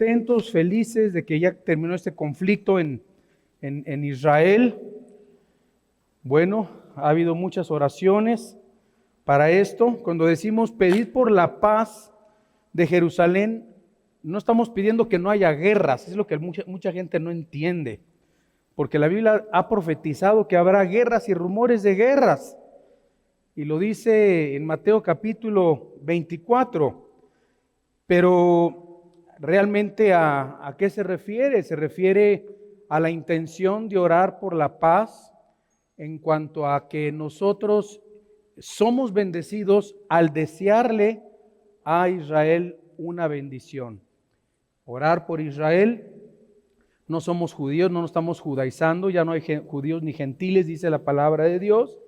contentos, felices de que ya terminó este conflicto en Israel. Bueno, ha habido muchas oraciones para esto. Cuando decimos pedir por la paz de Jerusalén, no estamos pidiendo que no haya guerras, es lo que mucha gente no entiende, porque la Biblia ha profetizado que habrá guerras y rumores de guerras, y lo dice en Mateo capítulo 24, pero realmente ¿a qué se refiere? Se refiere a la intención de orar por la paz en cuanto a que nosotros somos bendecidos al desearle a Israel una bendición. Orar por Israel. No somos judíos, no nos estamos judaizando, ya no hay judíos ni gentiles, dice la palabra de Dios,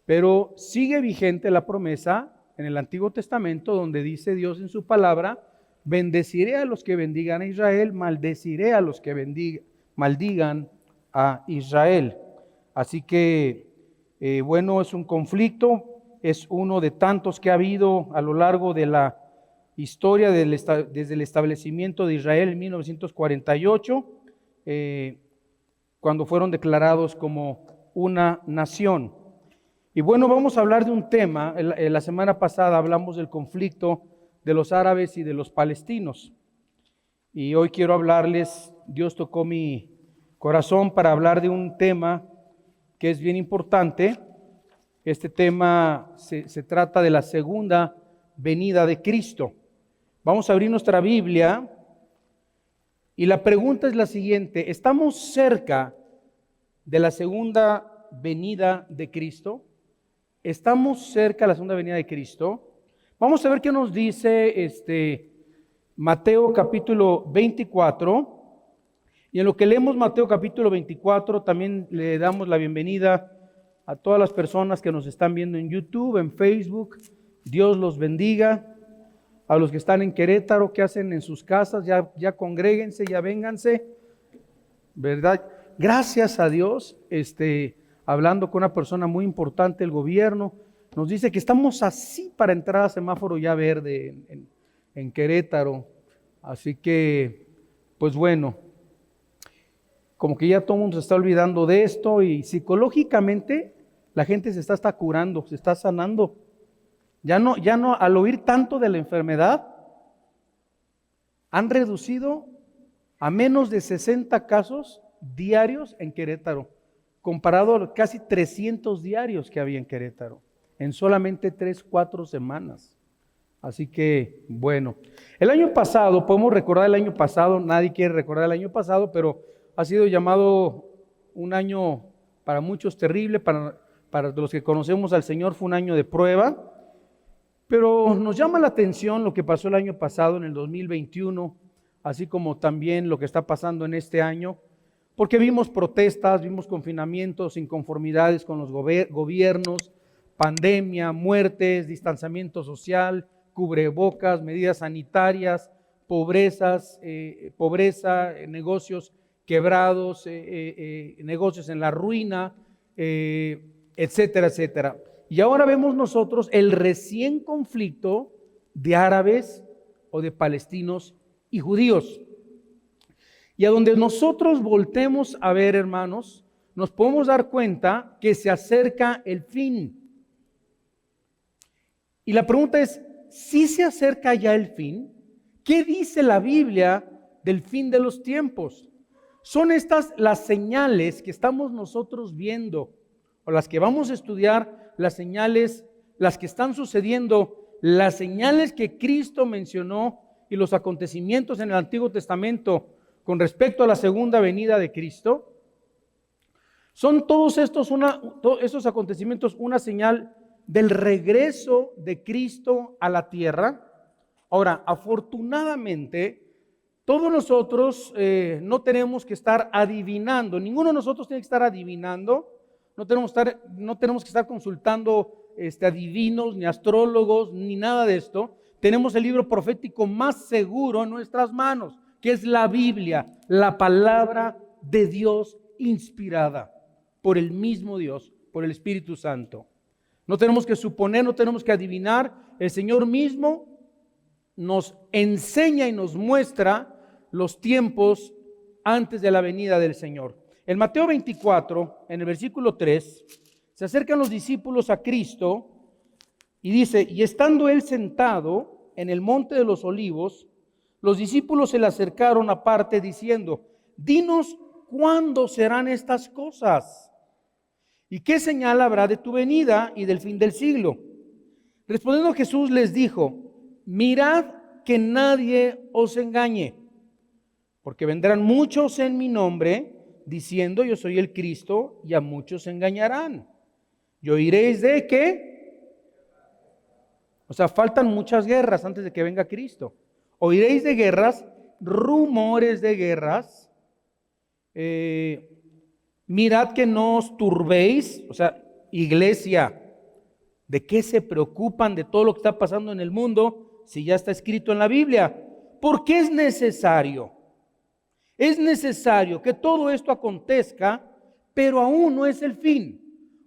pero sigue vigente la promesa en el Antiguo Testamento donde dice Dios en su palabra: bendeciré a los que bendigan a Israel, maldeciré a los que maldigan a Israel. Así que, bueno, es un conflicto, es uno de tantos que ha habido a lo largo de la historia desde el establecimiento de Israel en 1948, cuando fueron declarados como una nación. Y bueno, vamos a hablar de un tema. La semana pasada hablamos del conflicto de los árabes y de los palestinos. Y hoy quiero hablarles, Dios tocó mi corazón para hablar de un tema que es bien importante. Este tema se trata de la segunda venida de Cristo. Vamos a abrir nuestra Biblia y la pregunta es la siguiente: ¿estamos cerca de la segunda venida de Cristo? ¿Estamos cerca de la segunda venida de Cristo? Vamos a ver qué nos dice Mateo capítulo 24. Y en lo que leemos Mateo capítulo 24, también le damos la bienvenida a todas las personas que nos están viendo en YouTube, en Facebook. Dios los bendiga. A los que están en Querétaro, ¿qué hacen en sus casas? Ya congréguense, ya vénganse, ¿verdad? Gracias a Dios, hablando con una persona muy importante del gobierno, nos dice que estamos así para entrar a semáforo ya verde en Querétaro. Así que, pues bueno, como que ya todo el mundo se está olvidando de esto y psicológicamente la gente se está curando, se está sanando. Ya no, al oír tanto de la enfermedad, han reducido a menos de 60 casos diarios en Querétaro, comparado a los casi 300 diarios que había en Querétaro, en solamente 3-4 semanas. Así que, bueno, el año pasado, podemos recordar el año pasado, nadie quiere recordar el año pasado, pero ha sido llamado un año para muchos terrible, para los que conocemos al Señor fue un año de prueba. Pero nos llama la atención lo que pasó el año pasado, en el 2021, así como también lo que está pasando en este año, porque vimos protestas, vimos confinamientos, inconformidades con los gobiernos, pandemia, muertes, distanciamiento social, cubrebocas, medidas sanitarias, pobreza, negocios quebrados, negocios en la ruina, etcétera, etcétera. Y ahora vemos nosotros el recién conflicto de árabes o de palestinos y judíos. Y a donde nosotros voltemos a ver, hermanos, nos podemos dar cuenta que se acerca el fin. Y la pregunta es, ¿sí se acerca ya el fin? ¿Qué dice la Biblia del fin de los tiempos? ¿Son estas las señales que estamos nosotros viendo o las que vamos a estudiar? Las señales, las que están sucediendo, las señales que Cristo mencionó y los acontecimientos en el Antiguo Testamento con respecto a la segunda venida de Cristo. ¿Son todos estos acontecimientos una señal del regreso de Cristo a la tierra? Ahora, afortunadamente, todos nosotros no tenemos que estar adivinando, ninguno de nosotros tiene que estar adivinando. No tenemos que estar consultando adivinos, ni astrólogos, ni nada de esto. Tenemos el libro profético más seguro en nuestras manos, que es la Biblia, la palabra de Dios inspirada por el mismo Dios, por el Espíritu Santo. No tenemos que suponer, no tenemos que adivinar. El Señor mismo nos enseña y nos muestra los tiempos antes de la venida del Señor. En Mateo 24, en el versículo 3, se acercan los discípulos a Cristo y dice, y estando él sentado en el monte de los olivos, los discípulos se le acercaron aparte diciendo, dinos cuándo serán estas cosas y qué señal habrá de tu venida y del fin del siglo. Respondiendo Jesús les dijo, mirad que nadie os engañe, porque vendrán muchos en mi nombre diciendo yo soy el Cristo y a muchos se engañarán. Y oiréis de qué. O sea, faltan muchas guerras antes de que venga Cristo. Oiréis de guerras, rumores de guerras. Mirad que no os turbéis. O sea, iglesia, ¿de qué se preocupan de todo lo que está pasando en el mundo si ya está escrito en la Biblia? Porque es necesario que todo esto acontezca, pero aún no es el fin.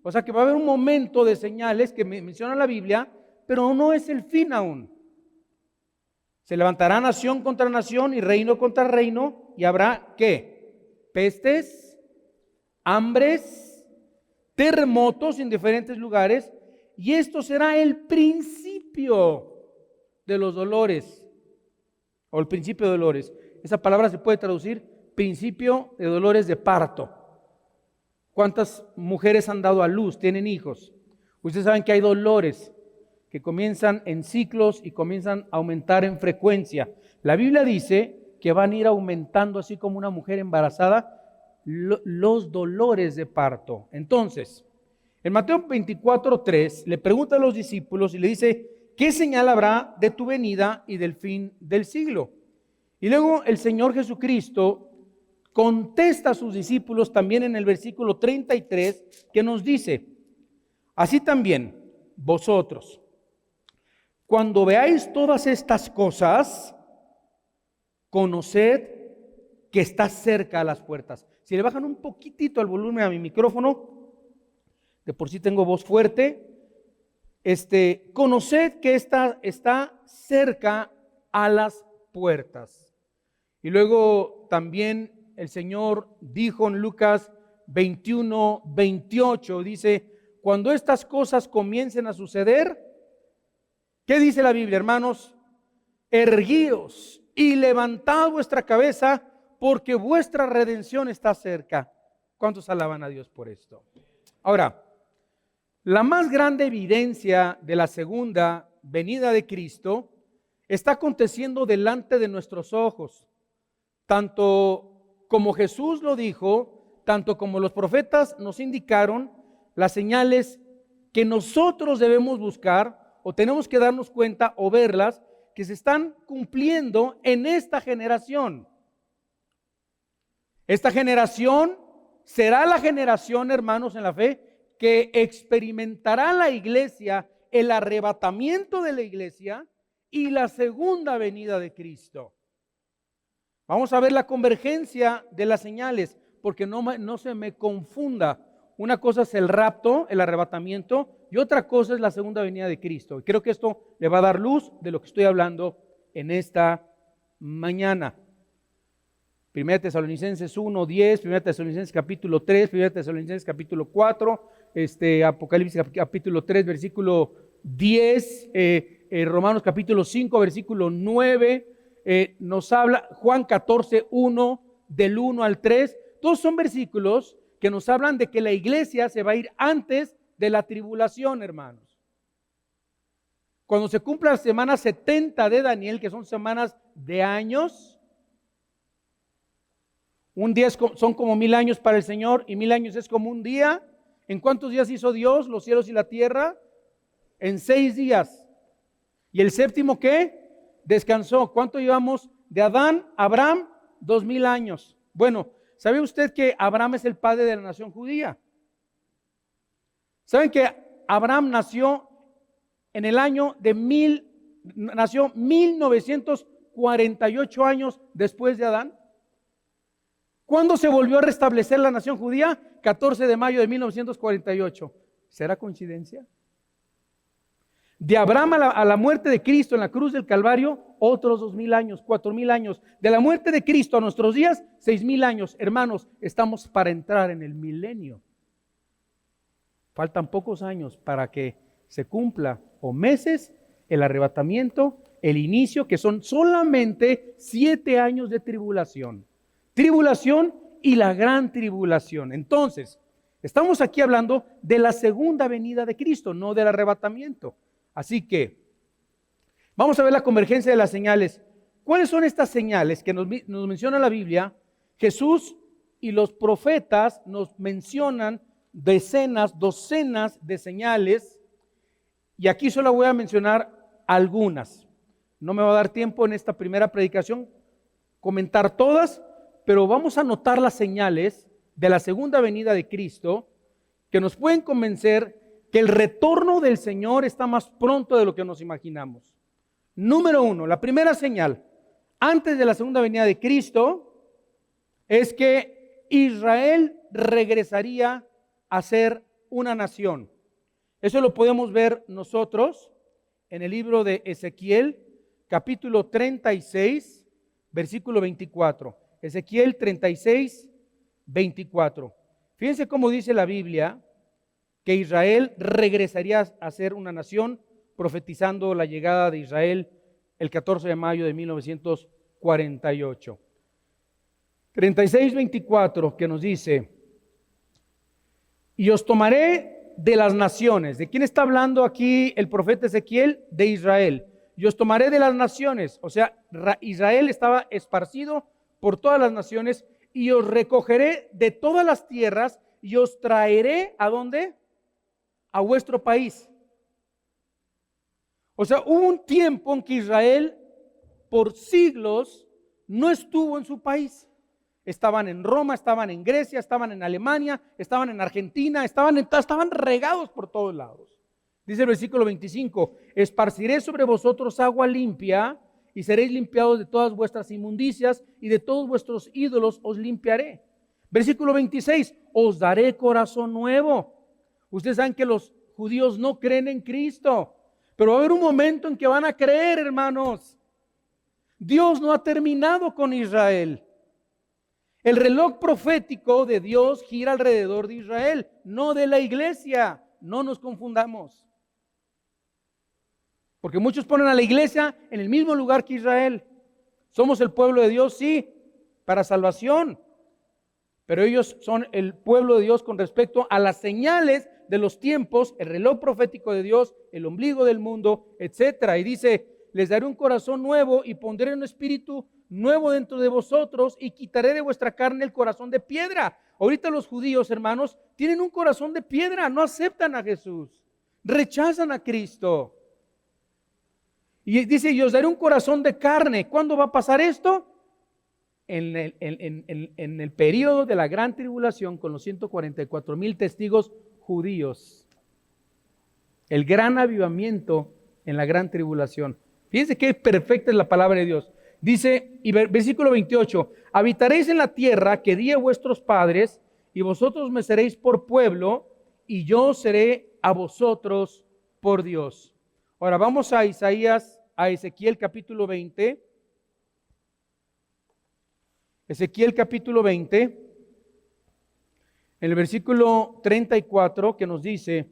O sea que va a haber un momento de señales que menciona la Biblia, pero no es el fin aún. Se levantará nación contra nación y reino contra reino, y habrá ¿qué? Pestes, hambres, terremotos en diferentes lugares, y esto será el principio de los dolores, o el principio de dolores. Esa palabra se puede traducir principio de dolores de parto. ¿Cuántas mujeres han dado a luz, tienen hijos? Ustedes saben que hay dolores que comienzan en ciclos y comienzan a aumentar en frecuencia. La Biblia dice que van a ir aumentando, así como una mujer embarazada, los dolores de parto. Entonces, en Mateo 24:3 le pregunta a los discípulos y le dice, ¿qué señal habrá de tu venida y del fin del siglo? Y luego el Señor Jesucristo contesta a sus discípulos también en el versículo 33, que nos dice, así también vosotros, cuando veáis todas estas cosas, conoced que está cerca a las puertas. Si le bajan un poquitito al volumen a mi micrófono, de por sí tengo voz fuerte, conoced que está cerca a las puertas. Y luego también el Señor dijo en Lucas 21:28, dice, cuando estas cosas comiencen a suceder, ¿qué dice la Biblia, hermanos? Erguíos y levantad vuestra cabeza, porque vuestra redención está cerca. ¿Cuántos alaban a Dios por esto? Ahora, la más grande evidencia de la segunda venida de Cristo está aconteciendo delante de nuestros ojos. Tanto como Jesús lo dijo, tanto como los profetas nos indicaron, las señales que nosotros debemos buscar o tenemos que darnos cuenta o verlas que se están cumpliendo en esta generación. Esta generación será la generación, hermanos en la fe, que experimentará la iglesia, el arrebatamiento de la iglesia y la segunda venida de Cristo. Vamos a ver la convergencia de las señales, porque no se me confunda. Una cosa es el rapto, el arrebatamiento, y otra cosa es la segunda venida de Cristo. Y creo que esto le va a dar luz de lo que estoy hablando en esta mañana. 1 Tesalonicenses 1:10, 1 Tesalonicenses capítulo 3, 1 Tesalonicenses capítulo 4, Apocalipsis capítulo 3, versículo 10, Romanos capítulo 5, versículo 9, nos habla Juan 14:1, del 1 al 3. Todos son versículos que nos hablan de que la iglesia se va a ir antes de la tribulación, hermanos. Cuando se cumpla la semana 70 de Daniel, que son semanas de años, un día son como 1000 años para el Señor y 1000 años es como un día. ¿En cuántos días hizo Dios los cielos y la tierra? En 6 días. ¿Y el séptimo qué? Descansó. ¿Cuánto llevamos de Adán a Abraham? 2000 años. Bueno, ¿sabe usted que Abraham es el padre de la nación judía? ¿Saben que Abraham nació en el año de nació 1948 años después de Adán? ¿Cuándo se volvió a restablecer la nación judía? 14 de mayo de 1948. ¿Será coincidencia? De Abraham a la muerte de Cristo en la cruz del Calvario, otros 2000 años, 4000 años. De la muerte de Cristo a nuestros días, 6000 años. Hermanos, estamos para entrar en el milenio. Faltan pocos años para que se cumpla, o meses, el arrebatamiento, el inicio, que son solamente 7 años de tribulación. Tribulación y la gran tribulación. Entonces, estamos aquí hablando de la segunda venida de Cristo, no del arrebatamiento. Así que, vamos a ver la convergencia de las señales. ¿Cuáles son estas señales que nos menciona la Biblia? Jesús y los profetas nos mencionan decenas, docenas de señales, y aquí solo voy a mencionar algunas. No me va a dar tiempo en esta primera predicación comentar todas, pero vamos a notar las señales de la segunda venida de Cristo que nos pueden convencer que el retorno del Señor está más pronto de lo que nos imaginamos. Número 1, la primera señal antes de la segunda venida de Cristo es que Israel regresaría a ser una nación. Eso lo podemos ver nosotros en el libro de Ezequiel, capítulo 36, versículo 24. Ezequiel 36, 24. Fíjense cómo dice la Biblia que Israel regresaría a ser una nación, profetizando la llegada de Israel el 14 de mayo de 1948. 36, 24, que nos dice: y os tomaré de las naciones. ¿De quién está hablando aquí el profeta Ezequiel? De Israel. Y os tomaré de las naciones. O sea, Israel estaba esparcido por todas las naciones, y os recogeré de todas las tierras y os traeré ¿a dónde? A vuestro país. O sea, hubo un tiempo en que Israel por siglos no estuvo en su país. Estaban en Roma, estaban en Grecia, estaban en Alemania, estaban en Argentina, estaban regados por todos lados. Dice el versículo 25: esparciré sobre vosotros agua limpia y seréis limpiados de todas vuestras inmundicias, y de todos vuestros ídolos os limpiaré. Versículo 26: os daré corazón nuevo. Ustedes saben que los judíos no creen en Cristo, pero va a haber un momento en que van a creer, hermanos. Dios no ha terminado con Israel. El reloj profético de Dios gira alrededor de Israel, no de la iglesia. No nos confundamos. Porque muchos ponen a la iglesia en el mismo lugar que Israel. Somos el pueblo de Dios, sí, para salvación. Pero ellos son el pueblo de Dios con respecto a las señales de los tiempos, el reloj profético de Dios, el ombligo del mundo, etc. Y dice: les daré un corazón nuevo y pondré un espíritu nuevo dentro de vosotros, y quitaré de vuestra carne el corazón de piedra. Ahorita los judíos, hermanos, tienen un corazón de piedra, no aceptan a Jesús, rechazan a Cristo. Y dice: y os daré un corazón de carne. ¿Cuándo va a pasar esto? En el periodo de la gran tribulación, con los 144,000 testigos judíos. El gran avivamiento en la gran tribulación. Fíjense qué perfecta es la palabra de Dios. Dice, y versículo 28, habitaréis en la tierra que di a vuestros padres, y vosotros me seréis por pueblo, y yo seré a vosotros por Dios. Ahora vamos a Ezequiel capítulo 20. Ezequiel capítulo 20, en el versículo 34, que nos dice: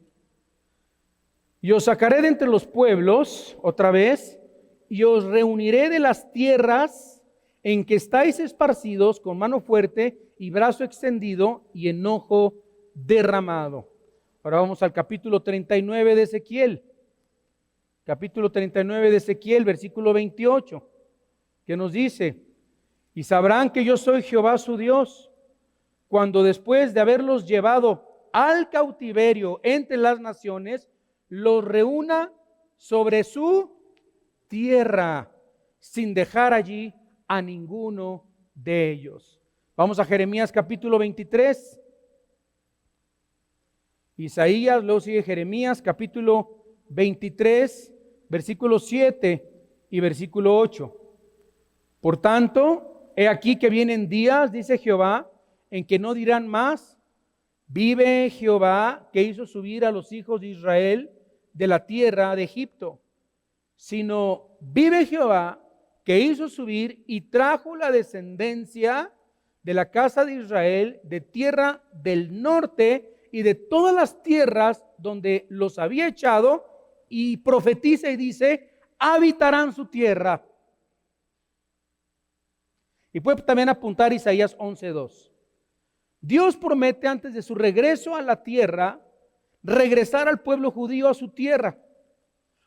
y os sacaré de entre los pueblos, otra vez, y os reuniré de las tierras en que estáis esparcidos, con mano fuerte y brazo extendido y enojo derramado. Ahora vamos al capítulo 39 de Ezequiel. Capítulo 39 de Ezequiel, versículo 28, que nos dice: y sabrán que yo soy Jehová su Dios, cuando después de haberlos llevado al cautiverio entre las naciones, los reúna sobre su tierra, sin dejar allí a ninguno de ellos. Vamos a Jeremías capítulo 23. Isaías, luego sigue Jeremías capítulo 23, versículo 7 y versículo 8. Por tanto, he aquí que vienen días, dice Jehová, en que no dirán más: vive Jehová, que hizo subir a los hijos de Israel de la tierra de Egipto, sino vive Jehová, que hizo subir y trajo la descendencia de la casa de Israel de tierra del norte y de todas las tierras donde los había echado, y profetiza y dice: habitarán su tierra. Y puede también apuntar Isaías 11:2. Dios promete antes de su regreso a la tierra regresar al pueblo judío a su tierra.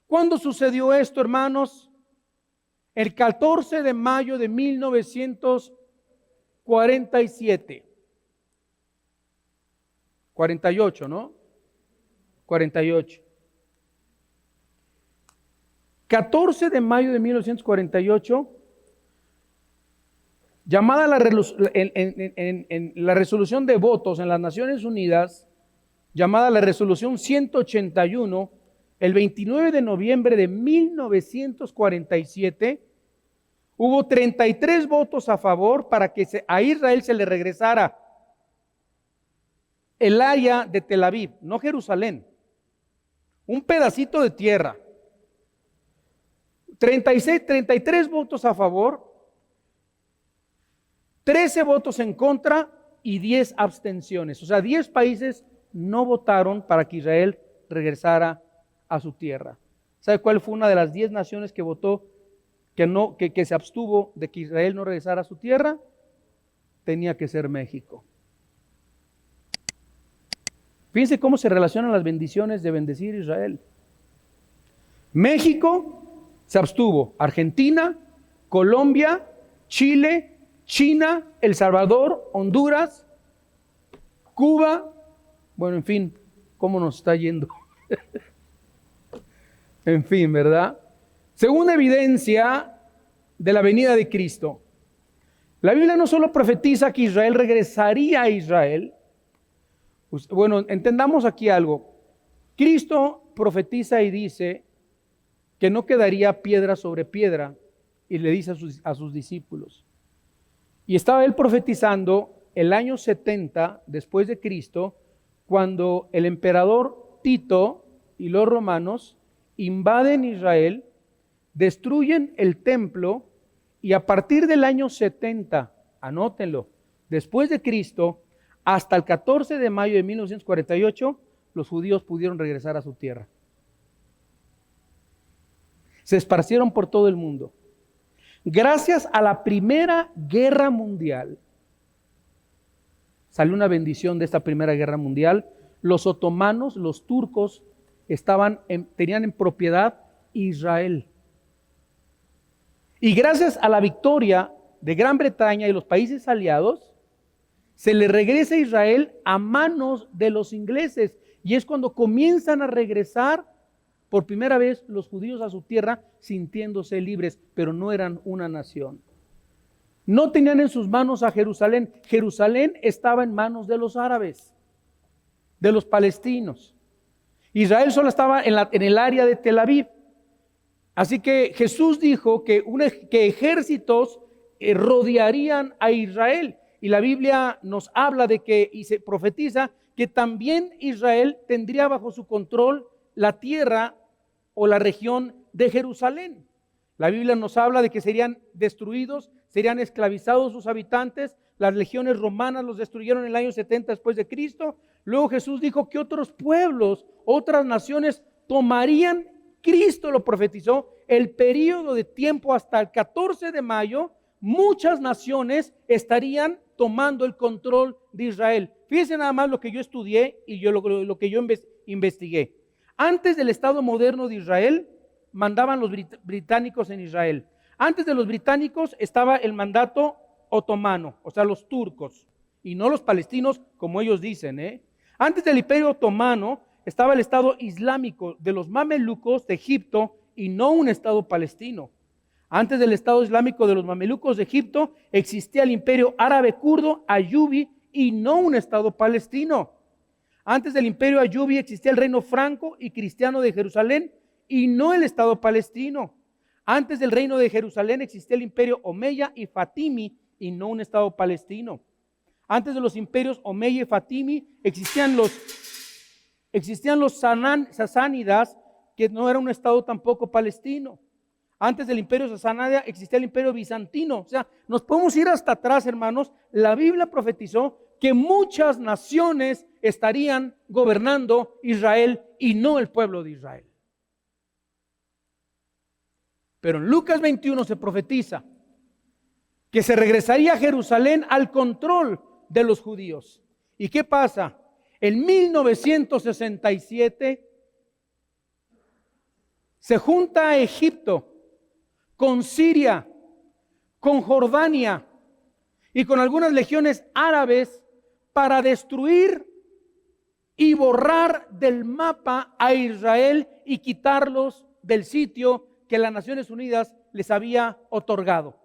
¿Cuándo sucedió esto, hermanos? El 14 de mayo de 1947. 48, ¿no? 48. 14 de mayo de 1948, llamada en la resolución de votos en las Naciones Unidas, llamada la resolución 181, el 29 de noviembre de 1947, hubo 33 votos a favor para que a Israel se le regresara el área de Tel Aviv, no Jerusalén, un pedacito de tierra. 33 votos a favor, 13 votos en contra y 10 abstenciones. O sea, 10 países no votaron para que Israel regresara a su tierra. ¿Sabe cuál fue una de las 10 naciones que votó que se abstuvo de que Israel no regresara a su tierra? Tenía que ser México. Fíjense cómo se relacionan las bendiciones de bendecir a Israel. México se abstuvo, Argentina, Colombia, Chile, China, El Salvador, Honduras, Cuba. Bueno, en fin, ¿cómo nos está yendo? En fin, ¿verdad? Según evidencia de la venida de Cristo, la Biblia no solo profetiza que Israel regresaría a Israel. Bueno, entendamos aquí algo. Cristo profetiza y dice que no quedaría piedra sobre piedra, y le dice a sus discípulos. Y estaba él profetizando el año 70 después de Cristo, cuando el emperador Tito y los romanos invaden Israel, destruyen el templo, y a partir del año 70, anótenlo, después de Cristo, hasta el 14 de mayo de 1948, los judíos pudieron regresar a su tierra. Se esparcieron por todo el mundo. Gracias a la Primera Guerra Mundial, salió una bendición de esta Primera Guerra Mundial. Los otomanos, los turcos, tenían en propiedad Israel. Y gracias a la victoria de Gran Bretaña y los países aliados, se le regresa a Israel a manos de los ingleses. Y es cuando comienzan a regresar por primera vez los judíos a su tierra, sintiéndose libres, pero no eran una nación. No tenían en sus manos a Jerusalén. Jerusalén estaba en manos de los árabes, de los palestinos. Israel solo estaba en el área de Tel Aviv. Así que Jesús dijo que ejércitos rodearían a Israel. Y la Biblia nos habla de que, y se profetiza, que también Israel tendría bajo su control la tierra o la región de Jerusalén. La Biblia nos habla de que serían destruidos, serían esclavizados sus habitantes. Las legiones romanas los destruyeron en el año 70 después de Cristo. Luego Jesús dijo que otros pueblos, otras naciones tomarían, Cristo lo profetizó, el periodo de tiempo hasta el 14 de mayo, muchas naciones estarían tomando el control de Israel. Fíjense nada más lo que yo estudié y lo que yo investigué. Antes del Estado moderno de Israel, mandaban los británicos en Israel. Antes de los británicos estaba el mandato otomano, o sea, los turcos, y no los palestinos como ellos dicen. Antes del Imperio Otomano estaba el Estado Islámico de los mamelucos de Egipto y no un Estado palestino. Antes del Estado Islámico de los mamelucos de Egipto existía el Imperio Árabe Kurdo Ayubi y no un Estado palestino. Antes del Imperio Ayubi existía el Reino Franco y Cristiano de Jerusalén y no el Estado palestino. Antes del Reino de Jerusalén existía el Imperio Omeya y Fatimi y no un Estado palestino. Antes de los imperios Omeya y Fatimi existían los sasánidas que no era un estado tampoco palestino. Antes del imperio sasánida existía el imperio bizantino. O sea, nos podemos ir hasta atrás, hermanos. La Biblia profetizó que muchas naciones estarían gobernando Israel y no el pueblo de Israel. Pero en Lucas 21 se profetiza que se regresaría a Jerusalén al control de los judíos. ¿Y qué pasa? En 1967 se junta Egipto con Siria, con Jordania y con algunas legiones árabes para destruir y borrar del mapa a Israel y quitarlos del sitio que las Naciones Unidas les había otorgado.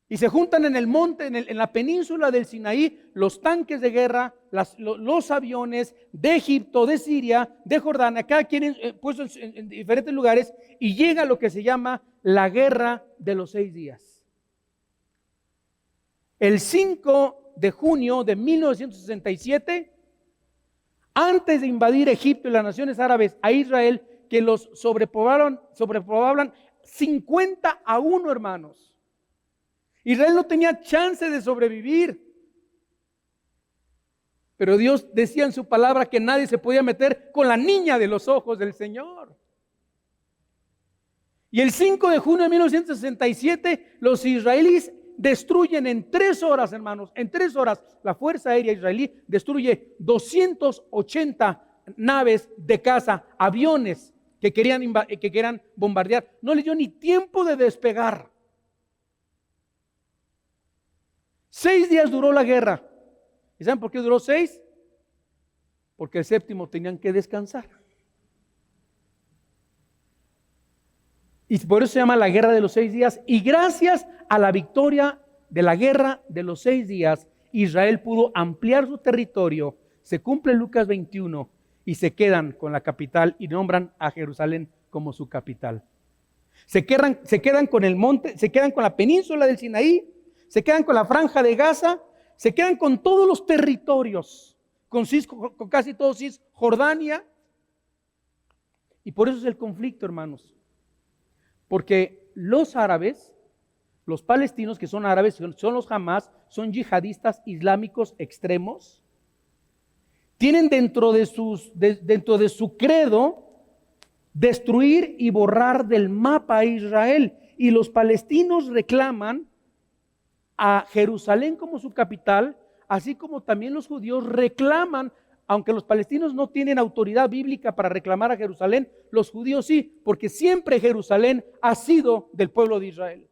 Y se juntan en el monte, en la península del Sinaí, los tanques de guerra, los aviones de Egipto, de Siria, de Jordania, cada quien puestos en diferentes lugares, y llega lo que se llama la Guerra de los 6 días. El 5 de junio de 1967, antes de invadir Egipto y las naciones árabes a Israel, que los sobrepoblaban 50-1, hermanos. Israel no tenía chance de sobrevivir. Pero Dios decía en su palabra que nadie se podía meter con la niña de los ojos del Señor. Y el 5 de junio de 1967, los israelíes destruyen en 3 horas, hermanos, en 3 horas, la Fuerza Aérea Israelí destruye 280 naves de caza, aviones que querían bombardear. No les dio ni tiempo de despegar. 6 días duró la guerra. ¿Y saben por qué duró 6? Porque el 7º tenían que descansar. Y por eso se llama la guerra de los 6 días. Y gracias a la victoria de la guerra de los 6 días, Israel pudo ampliar su territorio. Se cumple Lucas 21 y se quedan con la capital y nombran a Jerusalén como su capital. Se quedan con el monte, se quedan con la península del Sinaí, se quedan con la franja de Gaza, se quedan con todos los territorios, con casi todo Cisjordania. Y por eso es el conflicto, hermanos. Porque los árabes, los palestinos que son árabes, son los Hamas, son yihadistas islámicos extremos, tienen dentro de su credo destruir y borrar del mapa a Israel. Y los palestinos reclaman a Jerusalén como su capital, así como también los judíos reclaman, aunque los palestinos no tienen autoridad bíblica para reclamar a Jerusalén, los judíos sí, porque siempre Jerusalén ha sido del pueblo de Israel.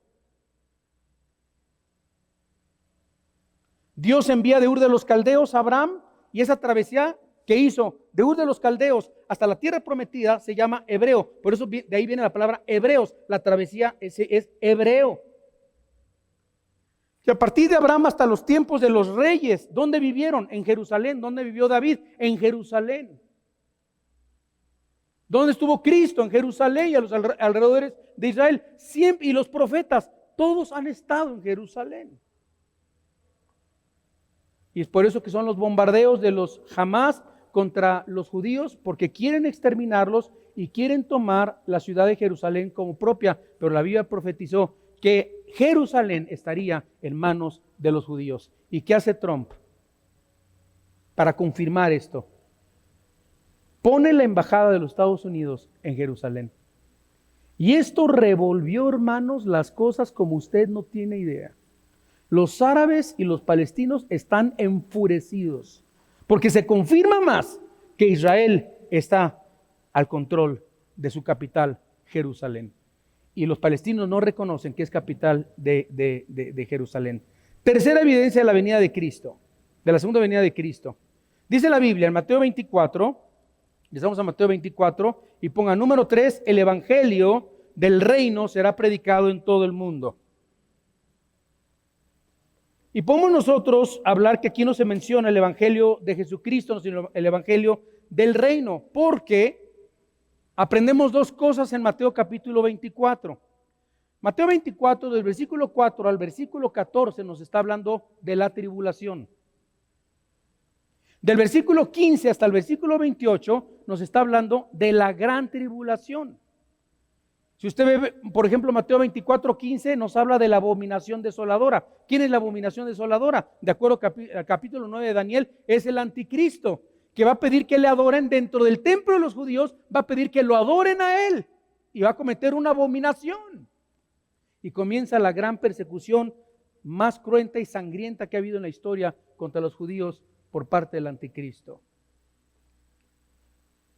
Dios envía de Ur de los Caldeos a Abraham, y esa travesía que hizo de Ur de los Caldeos hasta la tierra prometida se llama hebreo. Por eso de ahí viene la palabra hebreos. La travesía es hebreo. Que a partir de Abraham hasta los tiempos de los reyes, ¿dónde vivieron? En Jerusalén. ¿Dónde vivió David? En Jerusalén. ¿Dónde estuvo Cristo? En Jerusalén y a los alrededores de Israel. Siempre, y los profetas, todos han estado en Jerusalén. Y es por eso que son los bombardeos de los Hamas contra los judíos, porque quieren exterminarlos y quieren tomar la ciudad de Jerusalén como propia. Pero la Biblia profetizó que Jerusalén estaría en manos de los judíos. ¿Y qué hace Trump para confirmar esto? Pone la embajada de los Estados Unidos en Jerusalén. Y esto revolvió, hermanos, las cosas como usted no tiene idea. Los árabes y los palestinos están enfurecidos porque se confirma más que Israel está al control de su capital, Jerusalén. Y los palestinos no reconocen que es capital de Jerusalén. Tercera evidencia de la venida de Cristo, de la segunda venida de Cristo. Dice la Biblia en Mateo 24, estamos a Mateo 24, y ponga número 3, el evangelio del reino será predicado en todo el mundo. Y podemos nosotros hablar que aquí no se menciona el evangelio de Jesucristo, sino el evangelio del reino, porque aprendemos 2 cosas en Mateo capítulo 24. Mateo 24, del versículo 4 al versículo 14, nos está hablando de la tribulación. Del versículo 15 hasta el versículo 28, nos está hablando de la gran tribulación. Si usted ve, por ejemplo, Mateo 24:15 nos habla de la abominación desoladora. ¿Quién es la abominación desoladora? De acuerdo al capítulo 9 de Daniel, es el anticristo, que va a pedir que le adoren dentro del templo de los judíos, va a pedir que lo adoren a él y va a cometer una abominación. Y comienza la gran persecución más cruenta y sangrienta que ha habido en la historia contra los judíos por parte del anticristo.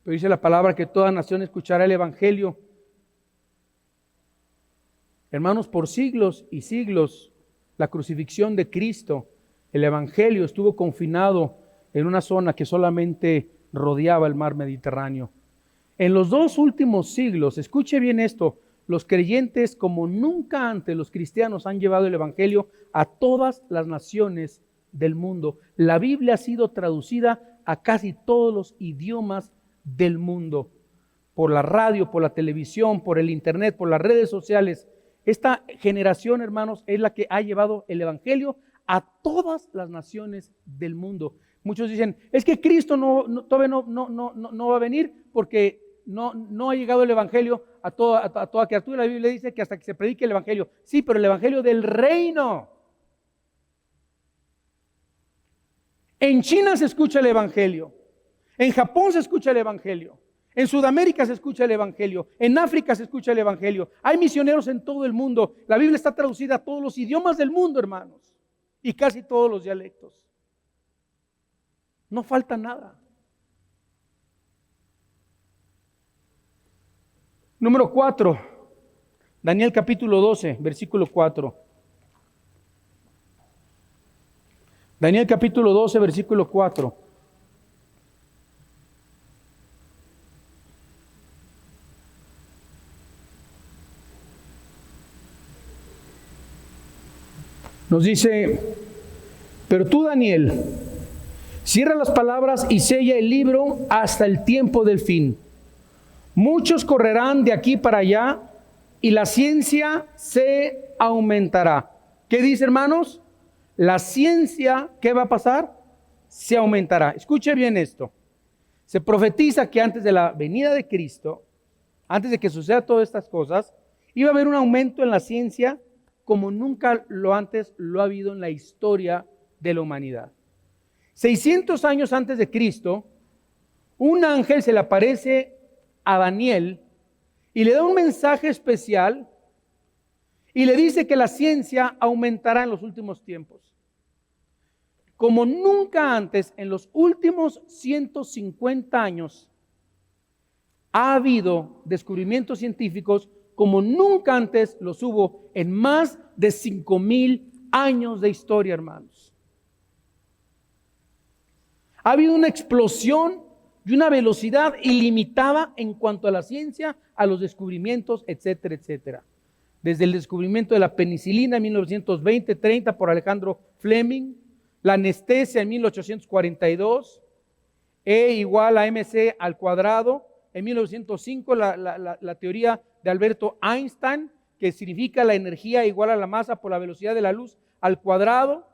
Pero dice la palabra que toda nación escuchará el evangelio. Hermanos, por siglos y siglos, la crucifixión de Cristo, el evangelio estuvo confinado en una zona que solamente rodeaba el mar Mediterráneo. En los 2 últimos siglos, escuche bien esto, los creyentes como nunca antes, los cristianos han llevado el evangelio a todas las naciones del mundo. La Biblia ha sido traducida a casi todos los idiomas del mundo, por la radio, por la televisión, por el internet, por las redes sociales. Esta generación, hermanos, es la que ha llevado el evangelio a todas las naciones del mundo. Muchos dicen, es que Cristo todavía no va a venir porque no ha llegado el evangelio a toda criatura. La Biblia dice que hasta que se predique el evangelio. Sí, pero el evangelio del reino. En China se escucha el evangelio. En Japón se escucha el evangelio. En Sudamérica se escucha el evangelio. En África se escucha el evangelio. Hay misioneros en todo el mundo. La Biblia está traducida a todos los idiomas del mundo, hermanos. Y casi todos los dialectos. No falta nada. Número 4. Daniel capítulo 12, versículo 4. Daniel capítulo 12, versículo 4. Nos dice, pero tú, Daniel, cierra las palabras y sella el libro hasta el tiempo del fin. Muchos correrán de aquí para allá y la ciencia se aumentará. ¿Qué dice, hermanos? La ciencia, ¿qué va a pasar? Se aumentará. Escuche bien esto. Se profetiza que antes de la venida de Cristo, antes de que suceda todas estas cosas, iba a haber un aumento en la ciencia como nunca antes lo ha habido en la historia de la humanidad. 600 años antes de Cristo, un ángel se le aparece a Daniel y le da un mensaje especial y le dice que la ciencia aumentará en los últimos tiempos. Como nunca antes, en los últimos 150 años, ha habido descubrimientos científicos como nunca antes los hubo en más de 5,000 años de historia, hermanos. Ha habido una explosión y una velocidad ilimitada en cuanto a la ciencia, a los descubrimientos, etcétera, etcétera. Desde el descubrimiento de la penicilina en 1920-30 por Alejandro Fleming, la anestesia en 1842, E igual a mc al cuadrado, en 1905 la teoría de Alberto Einstein, que significa la energía igual a la masa por la velocidad de la luz al cuadrado,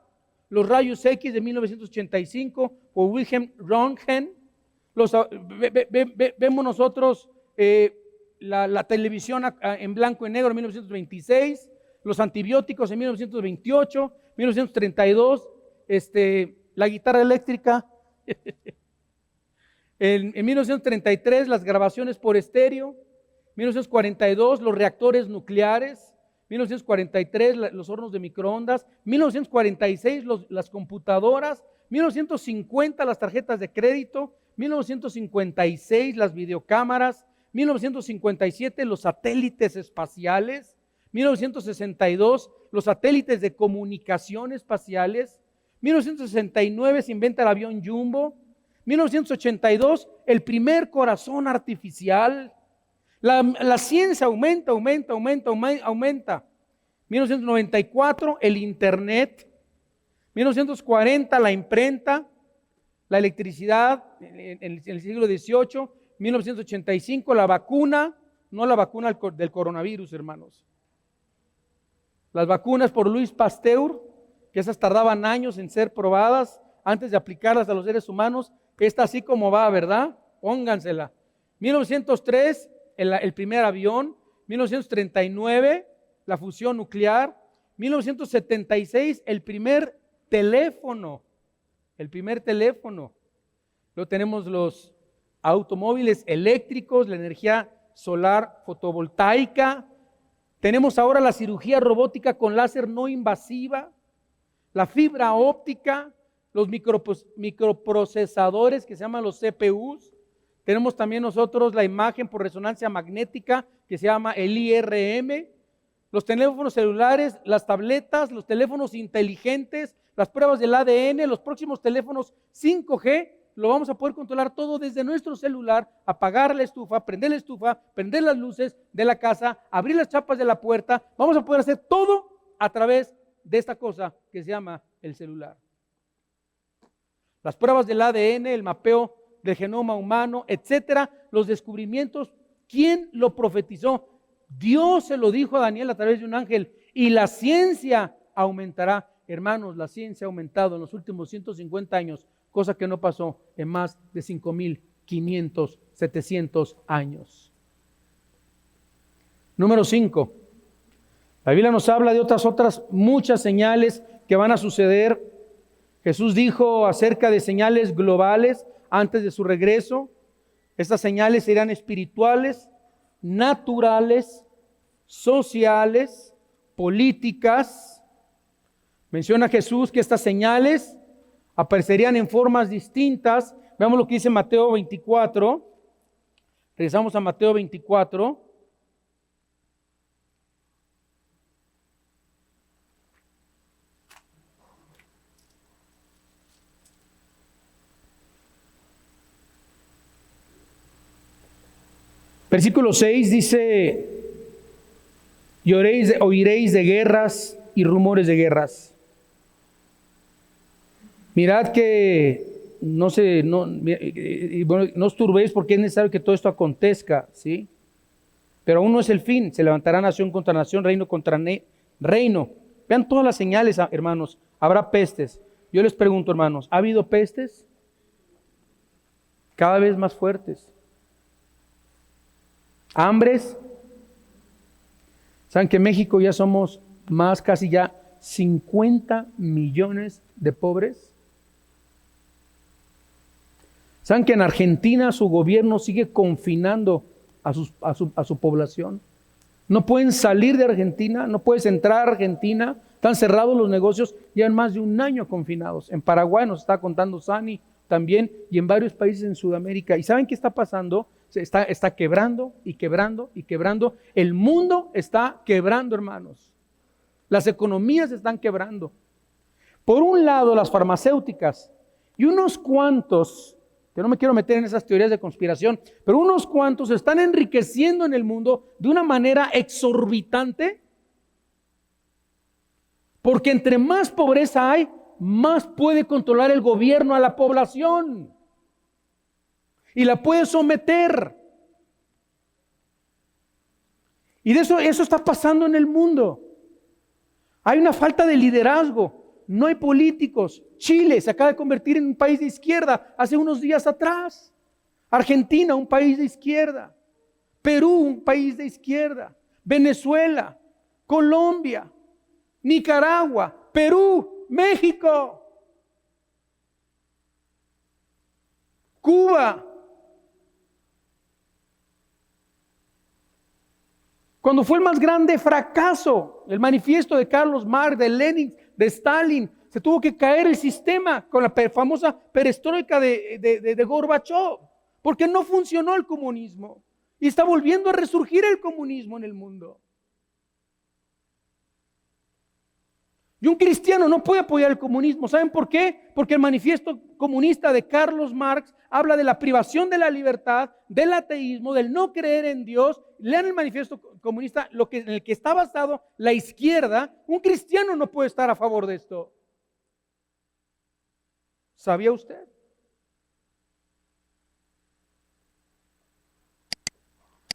los rayos X de 1985 por Wilhelm Röntgen, vemos nosotros la televisión en blanco y negro en 1926, los antibióticos en 1928, 1932, la guitarra eléctrica, en 1933 las grabaciones por estéreo, 1942 los reactores nucleares, 1943 los hornos de microondas, 1946 las computadoras, 1950 las tarjetas de crédito, 1956 las videocámaras, 1957 los satélites espaciales, 1962 los satélites de comunicación espaciales, 1969 se inventa el avión Jumbo, 1982 el primer corazón artificial. La ciencia aumenta. 1994 el internet, 1940 la imprenta, la electricidad en el siglo XVIII, 1985 la vacuna, no la vacuna del coronavirus, hermanos. Las vacunas por Louis Pasteur, que esas tardaban años en ser probadas antes de aplicarlas a los seres humanos. Esta así como va, ¿verdad? póngansela. 1903, el primer avión. 1939, la fusión nuclear. 1976, el primer teléfono. El primer teléfono. Luego tenemos los automóviles eléctricos, la energía solar fotovoltaica. Tenemos ahora la cirugía robótica con láser no invasiva, la fibra óptica, los microprocesadores que se llaman los CPUs. Tenemos también nosotros la imagen por resonancia magnética que se llama el IRM, los teléfonos celulares, las tabletas, los teléfonos inteligentes, las pruebas del ADN, los próximos teléfonos 5G, lo vamos a poder controlar todo desde nuestro celular, apagar la estufa, prender las luces de la casa, abrir las chapas de la puerta. Vamos a poder hacer todo a través de esta cosa que se llama el celular. Las pruebas del ADN, el mapeo del genoma humano, etcétera, los descubrimientos. ¿Quién lo profetizó? Dios se lo dijo a Daniel a través de un ángel, y la ciencia aumentará. Hermanos, la ciencia ha aumentado en los últimos 150 años, cosa que no pasó en más de 5,500, 700 años. Número 5. La Biblia nos habla de otras muchas señales que van a suceder. Jesús dijo acerca de señales globales antes de su regreso. Estas señales serán espirituales, naturales, sociales, políticas. Menciona Jesús que estas señales aparecerían en formas distintas. Veamos lo que dice Mateo 24. Regresamos a Mateo 24. Versículo 6 dice: y oiréis de guerras y rumores de guerras. Mirad que no os turbéis, porque es necesario que todo esto acontezca, ¿sí? Pero aún no es el fin. Se levantará nación contra nación, reino contra reino. Vean todas las señales, hermanos. Habrá pestes. Yo les pregunto, hermanos, ¿ha habido pestes? Cada vez más fuertes. Hambres. ¿Saben que en México ya somos más, casi ya 50 millones de pobres? ¿Saben que en Argentina su gobierno sigue confinando a su población? No pueden salir de Argentina, no puedes entrar a Argentina, están cerrados los negocios, llevan más de un año confinados. En Paraguay nos está contando Sani también, y en varios países en Sudamérica. ¿Y saben qué está pasando? Está quebrando y quebrando y quebrando. El mundo está quebrando, hermanos. Las economías están quebrando. Por un lado, las farmacéuticas y unos cuantos, que no me quiero meter en esas teorías de conspiración, pero unos cuantos se están enriqueciendo en el mundo de una manera exorbitante, porque entre más pobreza hay, más puede controlar el gobierno a la población y la puede someter. Y de eso está pasando en el mundo. Hay una falta de liderazgo, no hay políticos. Chile se acaba de convertir en un país de izquierda hace unos días atrás. Argentina, un país de izquierda. Perú, un país de izquierda. Venezuela, Colombia, Nicaragua, Perú, México, Cuba. Cuando fue el más grande fracaso, el manifiesto de Carlos Marx, de Lenin, de Stalin, se tuvo que caer el sistema con la famosa perestroika de Gorbachev, porque no funcionó el comunismo y está volviendo a resurgir el comunismo en el mundo. Y un cristiano no puede apoyar el comunismo. ¿Saben por qué? Porque el manifiesto comunista de Carlos Marx habla de la privación de la libertad, del ateísmo, del no creer en Dios. Lean el manifiesto comunista, en el que está basado la izquierda. Un cristiano no puede estar a favor de esto. ¿Sabía usted?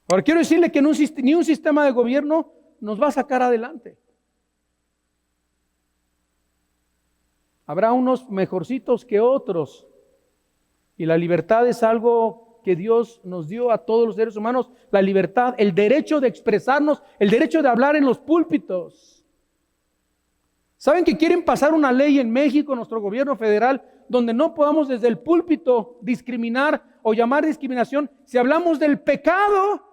Ahora quiero decirle que ni un sistema de gobierno nos va a sacar adelante. Habrá unos mejorcitos que otros, y la libertad es algo que Dios nos dio a todos los seres humanos, la libertad, el derecho de expresarnos, el derecho de hablar en los púlpitos. ¿Saben que quieren pasar una ley en México, nuestro gobierno federal, donde no podamos desde el púlpito discriminar o llamar discriminación si hablamos del pecado,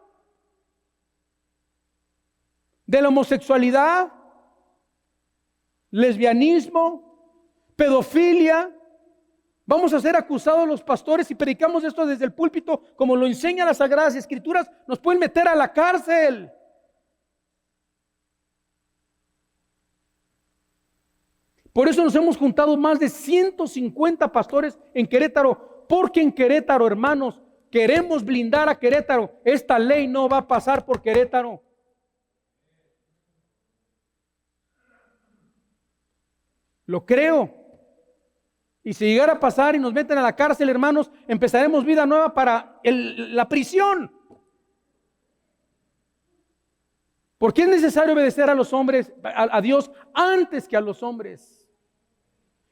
de la homosexualidad, lesbianismo, pedofilia? Vamos a ser acusados los pastores si predicamos esto desde el púlpito, como lo enseñan las Sagradas Escrituras, nos pueden meter a la cárcel. Por eso nos hemos juntado más de 150 pastores en Querétaro, porque en Querétaro, hermanos, queremos blindar a Querétaro. Esta ley no va a pasar por Querétaro. Lo creo. Y si llegara a pasar y nos meten a la cárcel, hermanos, empezaremos vida nueva para la prisión. Porque es necesario obedecer a los hombres, a Dios, antes que a los hombres.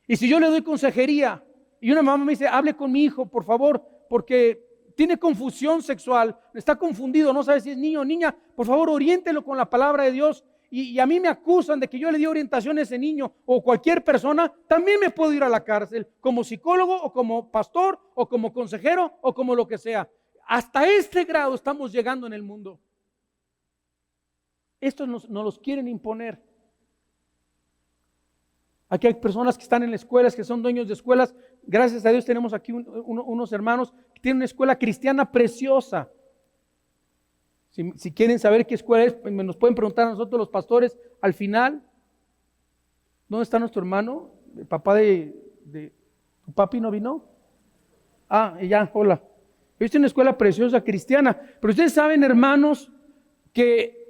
Y si yo le doy consejería y una mamá me dice, hable con mi hijo, por favor, porque tiene confusión sexual, está confundido, no sabe si es niño o niña, por favor, oriéntelo con la palabra de Dios. Y a mí me acusan de que yo le di orientación a ese niño o cualquier persona, también me puedo ir a la cárcel como psicólogo o como pastor o como consejero o como lo que sea. Hasta este grado estamos llegando en el mundo. Estos nos los quieren imponer. Aquí hay personas que están en escuelas, que son dueños de escuelas. Gracias a Dios tenemos aquí unos hermanos que tienen una escuela cristiana preciosa. Si quieren saber qué escuela es, pues nos pueden preguntar a nosotros los pastores al final. ¿Dónde está nuestro hermano? El papá de ¿tu papi no vino? Ya, hola. Yo estoy en una escuela preciosa cristiana. Pero ustedes saben, hermanos, que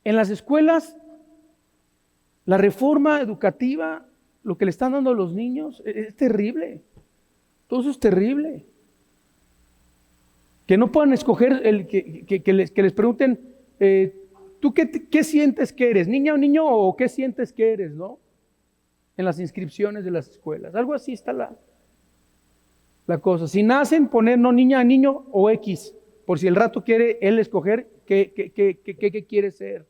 en las escuelas la reforma educativa, lo que le están dando a los niños es terrible. Todo eso es terrible. Que no puedan escoger, que les pregunten, ¿tú qué sientes que eres? ¿Niña o niño o qué sientes que eres? ¿No? En las inscripciones de las escuelas. Algo así está la cosa. Si nacen, poner no niña, niño o X, por si el rato quiere él escoger qué quiere ser.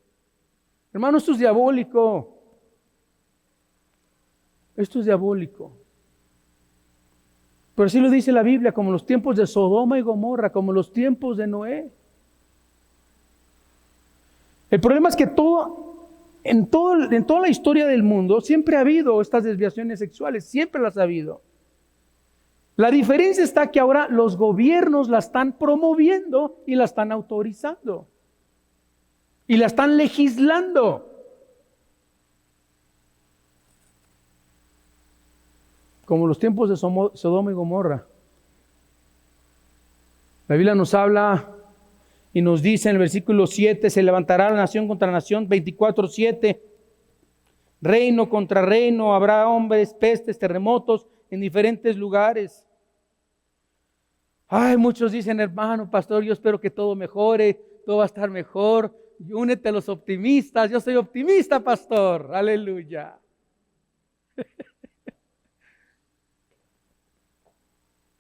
Hermano, esto es diabólico. Esto es diabólico. Pero así lo dice la Biblia, como los tiempos de Sodoma y Gomorra, como los tiempos de Noé. El problema es que en toda la historia del mundo siempre ha habido estas desviaciones sexuales, siempre las ha habido. La diferencia está que ahora los gobiernos la están promoviendo y la están autorizando. Y la están legislando. Como los tiempos de Sodoma y Gomorra. La Biblia nos habla y nos dice en el versículo 7, se levantará nación contra nación, 24:7, reino contra reino, habrá hombres, pestes, terremotos en diferentes lugares. Muchos dicen, hermano, pastor, yo espero que todo mejore, todo va a estar mejor. Y únete a los optimistas, yo soy optimista, pastor, aleluya.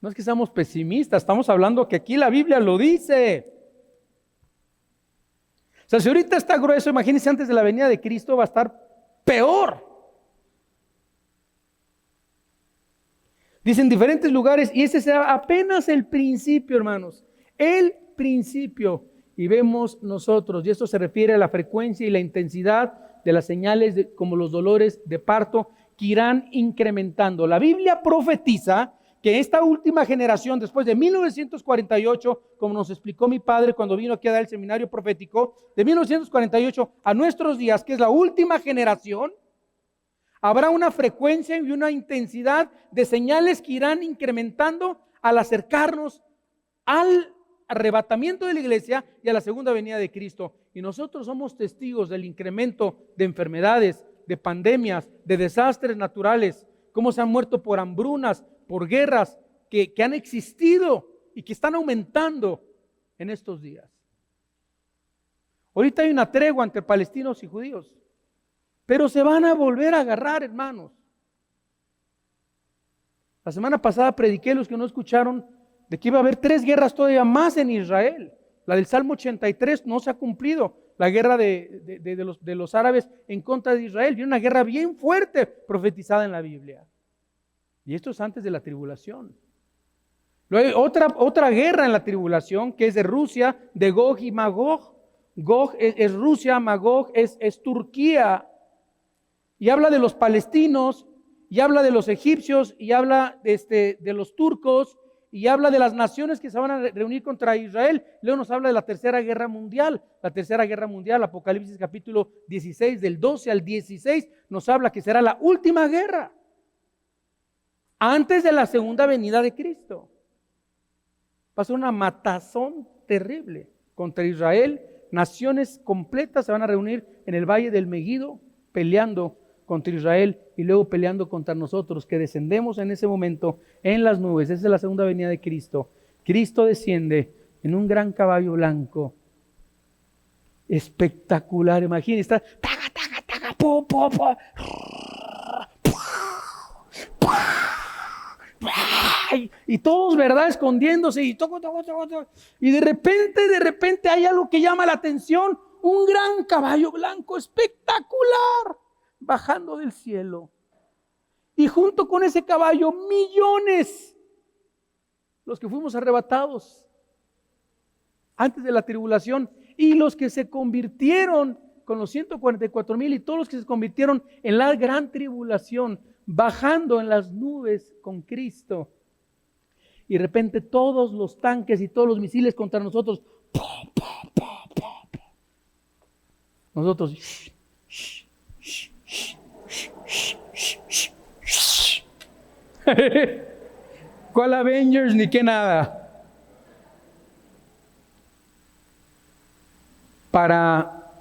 No es que seamos pesimistas, estamos hablando que aquí la Biblia lo dice. O sea, si ahorita está grueso, imagínense antes de la venida de Cristo va a estar peor. Dice en diferentes lugares, y ese será apenas el principio, hermanos. El principio. Y vemos nosotros, y esto se refiere a la frecuencia y la intensidad de las señales como los dolores de parto que irán incrementando. La Biblia profetiza que esta última generación, después de 1948, como nos explicó mi padre cuando vino aquí a dar el seminario profético, de 1948 a nuestros días, que es la última generación, habrá una frecuencia y una intensidad de señales que irán incrementando al acercarnos al arrebatamiento de la iglesia y a la segunda venida de Cristo. Y nosotros somos testigos del incremento de enfermedades, de pandemias, de desastres naturales, cómo se han muerto por hambrunas, por guerras que han existido y que están aumentando en estos días. Ahorita hay una tregua entre palestinos y judíos, pero se van a volver a agarrar, hermanos. La semana pasada prediqué, los que no escucharon, de que iba a haber 3 guerras todavía más en Israel. La del Salmo 83 no se ha cumplido. La guerra de los árabes en contra de Israel. Viene una guerra bien fuerte profetizada en la Biblia. Y esto es antes de la tribulación. Luego hay otra guerra en la tribulación, que es de Rusia, de Gog y Magog. Gog es Rusia, Magog es Turquía. Y habla de los palestinos, y habla de los egipcios, y habla de los turcos, y habla de las naciones que se van a reunir contra Israel. Luego nos habla de la tercera guerra mundial. La tercera guerra mundial, Apocalipsis capítulo 16, del 12 al 16, nos habla que será la última guerra antes de la segunda venida de Cristo. Va a ser una matazón terrible contra Israel. Naciones completas se van a reunir en el valle del Megido peleando contra Israel y luego peleando contra nosotros que descendemos en ese momento en las nubes. Esa es la segunda venida de Cristo. Cristo desciende en un gran caballo blanco. Espectacular, imagínense, está taga, taga, taga, po, po, po. Y todos, ¿verdad? Escondiéndose y toco. Y de repente hay algo que llama la atención. Un gran caballo blanco espectacular bajando del cielo. Y junto con ese caballo, millones, los que fuimos arrebatados antes de la tribulación y los que se convirtieron con los 144,000 y todos los que se convirtieron en la gran tribulación, bajando en las nubes con Cristo. Y de repente todos los tanques y todos los misiles contra nosotros. Nosotros. ¿Cuál Avengers ni qué nada? Para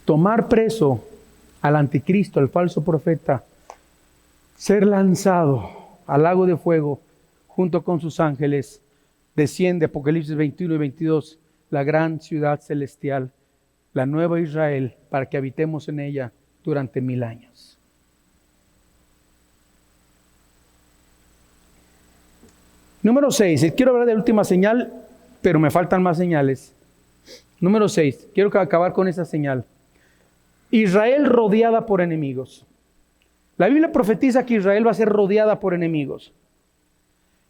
tomar preso al anticristo, al falso profeta, ser lanzado al lago de fuego junto con sus ángeles, desciende Apocalipsis 21 y 22, la gran ciudad celestial, la nueva Israel, para que habitemos en ella durante 1000 años. Número 6, quiero hablar de la última señal, pero me faltan más señales. Número 6, quiero acabar con esa señal. Israel rodeada por enemigos. La Biblia profetiza que Israel va a ser rodeada por enemigos.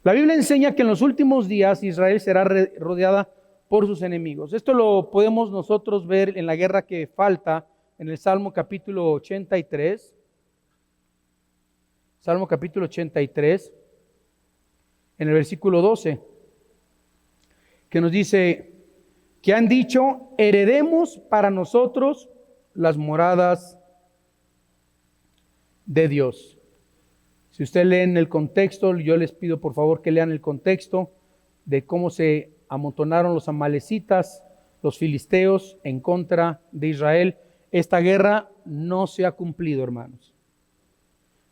La Biblia enseña que en los últimos días Israel será rodeada por sus enemigos. Esto lo podemos nosotros ver en la guerra que falta en el Salmo capítulo 83. Salmo capítulo 83, en el versículo 12, que nos dice que han dicho, heredemos para nosotros las moradas de Dios. Si usted lee en el contexto, yo les pido por favor que lean el contexto de cómo se amontonaron los amalecitas, los filisteos en contra de Israel. Esta guerra no se ha cumplido, hermanos.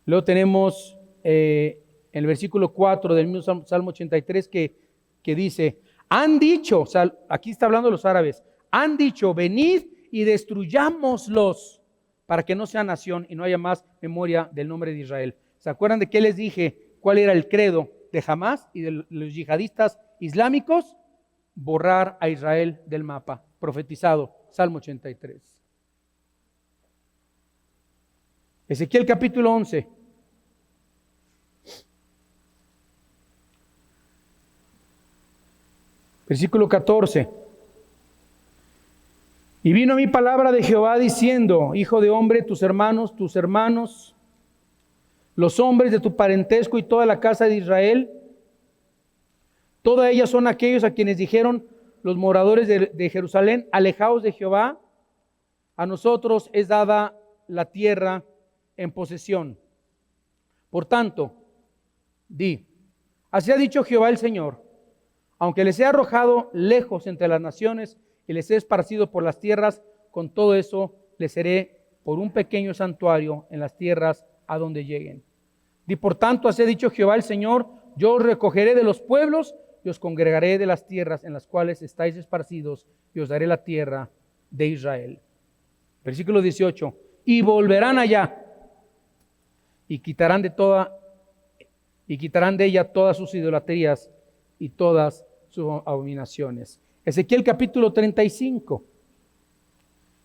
Luego tenemos en el versículo 4 del mismo Salmo 83 que dice, han dicho, o sea, aquí está hablando los árabes, han dicho, venid y destruyámoslos para que no sea nación y no haya más memoria del nombre de Israel. ¿Se acuerdan de qué les dije? ¿Cuál era el credo de Hamás y de los yihadistas islámicos? Borrar a Israel del mapa, profetizado, Salmo 83. Ezequiel capítulo 11. Versículo 14. Y vino mi palabra de Jehová diciendo, hijo de hombre, tus hermanos, los hombres de tu parentesco y toda la casa de Israel, todas ellas son aquellos a quienes dijeron los moradores de Jerusalén, alejaos de Jehová, a nosotros es dada la tierra en posesión. Por tanto, di, así ha dicho Jehová el Señor, aunque les he arrojado lejos entre las naciones y les he esparcido por las tierras, con todo eso les seré por un pequeño santuario en las tierras a donde lleguen. Di por tanto, así ha dicho Jehová el Señor, yo os recogeré de los pueblos y os congregaré de las tierras en las cuales estáis esparcidos y os daré la tierra de Israel. Versículo 18, y volverán allá y quitarán de toda y quitarán de ella todas sus idolatrías y todas sus abominaciones. Ezequiel capítulo 35.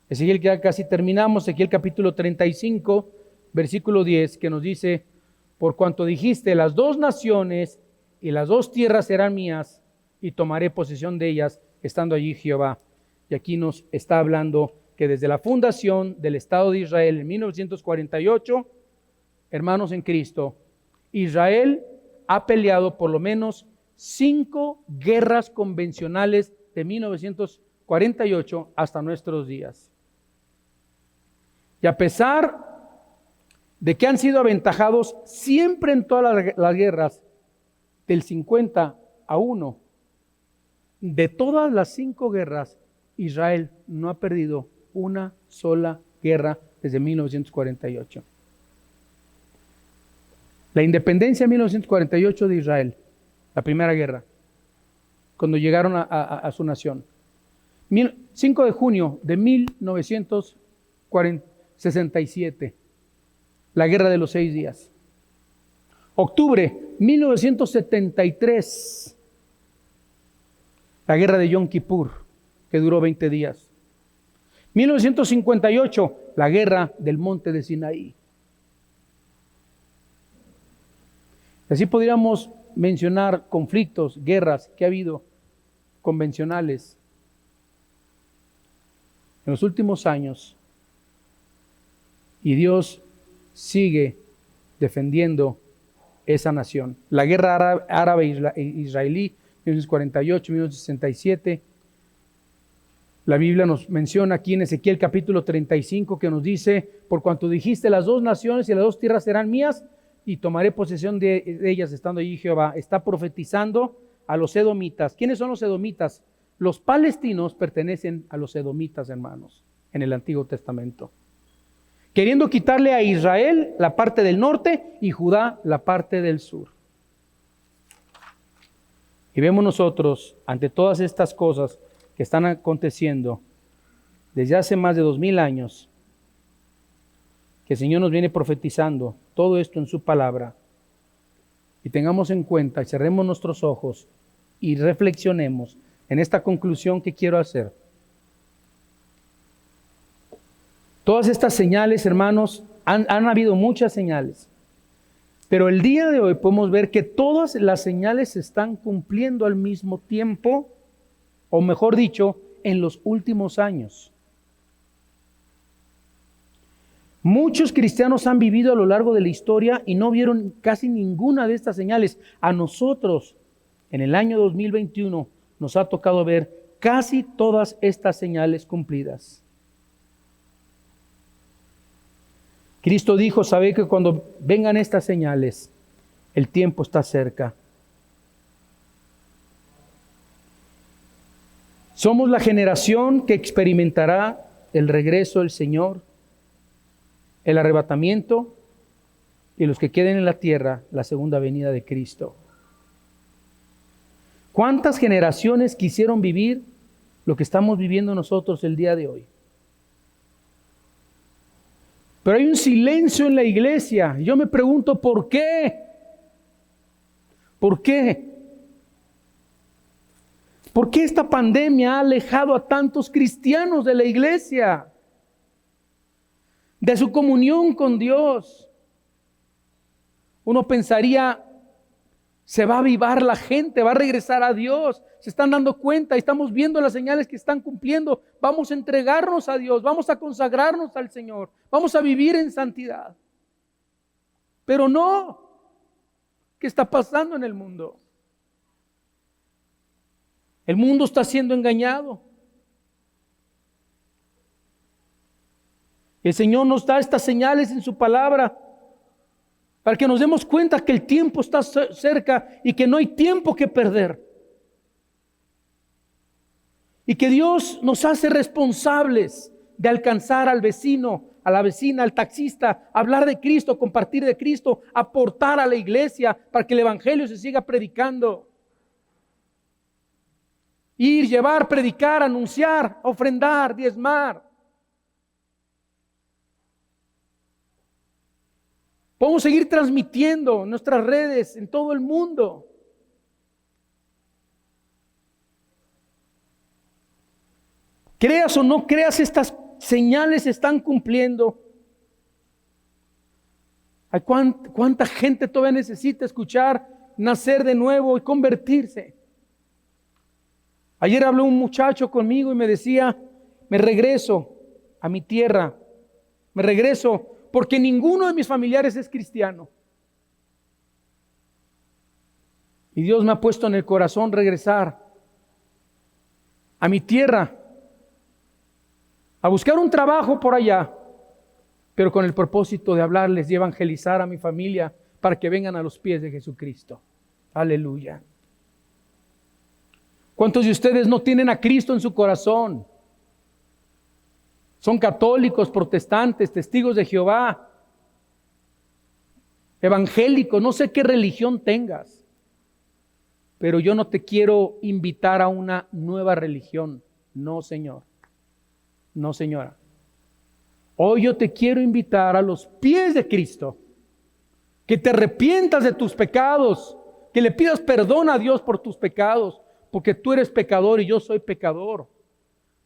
Ezequiel, que ya casi terminamos, Ezequiel capítulo 35, versículo 10, que nos dice: por cuanto dijiste, las dos naciones y las dos tierras serán mías, y tomaré posesión de ellas, estando allí Jehová. Y aquí nos está hablando que desde la fundación del Estado de Israel en 1948, hermanos en Cristo, Israel ha peleado por lo menos 5 guerras convencionales de 1948 hasta nuestros días. Y a pesar de que han sido aventajados siempre en todas las guerras, del 50-1, de todas las 5 guerras, Israel no ha perdido una sola guerra desde 1948. La independencia de 1948 de Israel, la primera guerra, cuando llegaron a su nación. 5 de junio de 1967, la guerra de los 6 días. Octubre 1973, la guerra de Yom Kippur, que duró 20 días. 1958, la guerra del monte de Sinaí. Así podríamos mencionar conflictos, guerras que ha habido convencionales en los últimos años, y Dios sigue defendiendo esa nación. La guerra árabe-israelí, 1948, 1967. La Biblia nos menciona aquí en Ezequiel capítulo 35, que nos dice: por cuanto dijiste, las dos naciones y las dos tierras serán mías, y tomaré posesión de ellas, estando allí Jehová. Está profetizando a los edomitas. ¿Quiénes son los edomitas? Los palestinos pertenecen a los edomitas, hermanos, en el Antiguo Testamento, queriendo quitarle a Israel la parte del norte y Judá la parte del sur. Y vemos nosotros, ante todas estas cosas que están aconteciendo desde hace más de 2000 años, que el Señor nos viene profetizando todo esto en su palabra, y tengamos en cuenta y cerremos nuestros ojos y reflexionemos en esta conclusión que quiero hacer. Todas estas señales, hermanos, han habido muchas señales, pero el día de hoy podemos ver que todas las señales se están cumpliendo al mismo tiempo, o mejor dicho, en los últimos años. Muchos cristianos han vivido a lo largo de la historia y no vieron casi ninguna de estas señales. A nosotros, en el año 2021, nos ha tocado ver casi todas estas señales cumplidas. Cristo dijo: sabed que cuando vengan estas señales, el tiempo está cerca. Somos la generación que experimentará el regreso del Señor, el arrebatamiento, y los que queden en la tierra, la segunda venida de Cristo. ¿Cuántas generaciones quisieron vivir lo que estamos viviendo nosotros el día de hoy? Pero hay un silencio en la iglesia. Yo me pregunto, ¿por qué? ¿Por qué? ¿Por qué esta pandemia ha alejado a tantos cristianos de la iglesia, de su comunión con Dios? Uno pensaría, se va a avivar la gente, va a regresar a Dios. Se están dando cuenta y estamos viendo las señales que están cumpliendo. Vamos a entregarnos a Dios, vamos a consagrarnos al Señor, vamos a vivir en santidad. Pero no, ¿qué está pasando en el mundo? El mundo está siendo engañado. El Señor nos da estas señales en su palabra para que nos demos cuenta que el tiempo está cerca y que no hay tiempo que perder. Y que Dios nos hace responsables de alcanzar al vecino, a la vecina, al taxista, hablar de Cristo, compartir de Cristo, aportar a la iglesia para que el evangelio se siga predicando. Ir, llevar, predicar, anunciar, ofrendar, diezmar. Podemos seguir transmitiendo en nuestras redes, en todo el mundo. Creas o no creas, estas señales se están cumpliendo. ¿Cuánta gente todavía necesita escuchar nacer de nuevo y convertirse? Ayer habló un muchacho conmigo y me decía, me regreso a mi tierra, me regreso porque ninguno de mis familiares es cristiano. Y Dios me ha puesto en el corazón regresar a mi tierra, a buscar un trabajo por allá, pero con el propósito de hablarles y evangelizar a mi familia para que vengan a los pies de Jesucristo. Aleluya. ¿Cuántos de ustedes no tienen a Cristo en su corazón? Son católicos, protestantes, testigos de Jehová, evangélicos, no sé qué religión tengas, pero yo no te quiero invitar a una nueva religión. No, Señor. No, señora. Hoy yo te quiero invitar a los pies de Cristo, que te arrepientas de tus pecados, que le pidas perdón a Dios por tus pecados, porque tú eres pecador y yo soy pecador.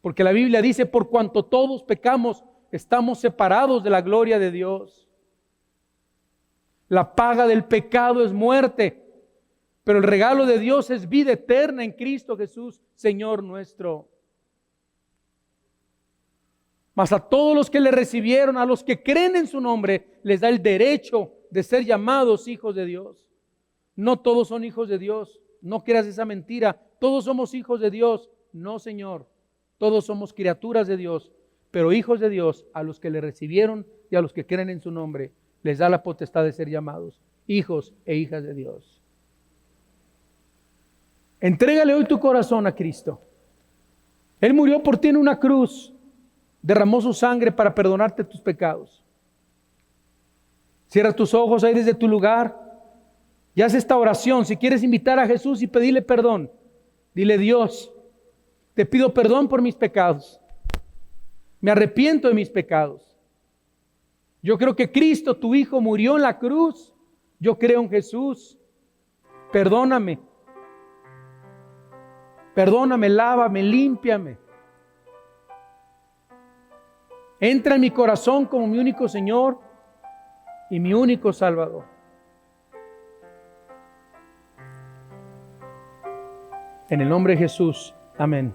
Porque la Biblia dice, por cuanto todos pecamos, estamos separados de la gloria de Dios. La paga del pecado es muerte, pero el regalo de Dios es vida eterna en Cristo Jesús, Señor nuestro. Mas a todos los que le recibieron, a los que creen en su nombre, les da el derecho de ser llamados hijos de Dios. No todos son hijos de Dios. No creas esa mentira. Todos somos hijos de Dios. No, Señor. Todos somos criaturas de Dios. Pero hijos de Dios, a los que le recibieron y a los que creen en su nombre, les da la potestad de ser llamados hijos e hijas de Dios. Entrégale hoy tu corazón a Cristo. Él murió por ti en una cruz. Derramó su sangre para perdonarte tus pecados. Cierra tus ojos ahí desde tu lugar y haz esta oración. Si quieres invitar a Jesús y pedirle perdón, dile: Dios, te pido perdón por mis pecados. Me arrepiento de mis pecados. Yo creo que Cristo, tu Hijo, murió en la cruz. Yo creo en Jesús. Perdóname. Perdóname, lávame, límpiame. Entra en mi corazón como mi único Señor y mi único Salvador. En el nombre de Jesús. Amén.